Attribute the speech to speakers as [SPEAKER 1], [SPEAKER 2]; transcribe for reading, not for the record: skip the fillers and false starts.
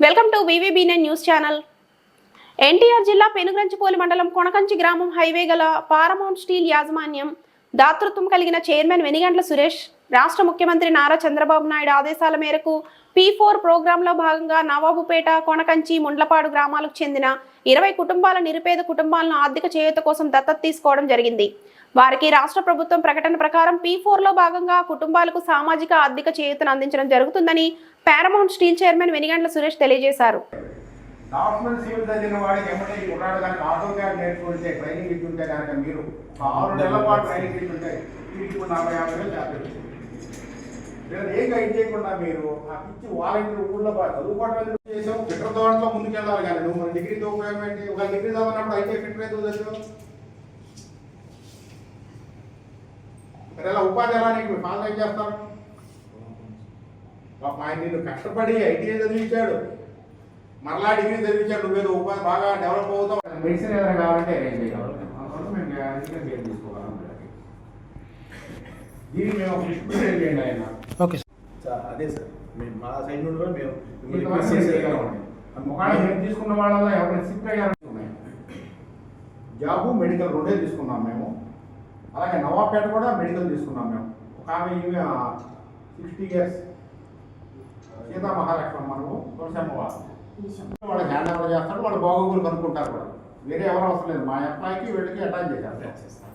[SPEAKER 1] Welcome to వివిబి9 news channel. NTR జిల్లా పెనుగంచిపోలి మండలం కొనకంచి గ్రామం హైవే గల పారమౌంట్ స్టీల్ యాజమాన్యం దాతృత్వం కలిగిన చైర్మన్ వెనిగండ్ల సురేష్ రాష్ట్ర ముఖ్యమంత్రి నారా చంద్రబాబు నాయుడు ఆదేశాల మేరకు P4 ప్రోగ్రాంలో భాగంగా నవాబుపేట, కొనకంచి, ముండ్లపాడు గ్రామాలకు చెందిన 20 కుటుంబాల నిరుపేద కుటుంబాలను ఆర్థిక చేయూత కోసం దత్తత తీసుకోవడం జరిగింది. వారికి రాష్ట్ర ప్రభుత్వం ప్రకటన ప్రకారం P4లో భాగంగా కుటుంబాలకు సామాజిక ఆర్థిక చేయూతను అందించడం జరుగుతుందని paramount steel chairman Venigandla Suresh తెలియజేశారు.
[SPEAKER 2] ఏం గైడ్ చేయకుండా మీరు ఆ పిచ్చి వాలంటీర్ ఊళ్ళో చదువుకోవడం చేసాం. ఫిటర్ దోడంలో ముందుకెళ్ళాలి కానీ నువ్వు మన డిగ్రీతో ఉపయోగం ఏంటి? ఒక డిగ్రీ చదివినప్పుడు అయితే ఫిటర్ అయితే చదివావు. మరి ఎలా ఉపాధి ఎలా నీకు పాస్ ఏం చేస్తారు? ఆయన నిన్ను కష్టపడి ఐటీఐ చదివించాడు, మరలా డిగ్రీ చదివించాడు, నువ్వేదో ఉపాధి బాగా డెవలప్ అవుతావు. మెడిసిన్ ఏదైనా కావాలంటే అరేంజ్ చేయగలం. మేము తీసుకోగలం. దీన్ని మేము ప్రిస్క్రిప్షన్ చేయండి ఆయన.
[SPEAKER 3] ఓకే
[SPEAKER 4] సార్, అదే సార్ మేము మా సైడ్ నుండి కూడా మేము
[SPEAKER 2] తీసుకున్న వాళ్ళలో ఎవరైనా సిక్ అయ్యారు ఉన్నాయి. జాబు మెడికల్ రెండే తీసుకున్నాం మేము. అలాగే నవాపేట కూడా మెడికల్ తీసుకున్నాం మేము. ఒక ఆమె 60 years సీతా మహాలక్ష్మి మనము తులసమ్మ వాళ్ళకి హ్యాండ్ ఓవర్ చేస్తాడు. వాళ్ళు బాగోగులు కనుక్కుంటారు కూడా. వేరే ఎవరు అవసరం లేదు. మా ఎంప్లాయీకి వీళ్ళకి అటాచ్ చేశారు.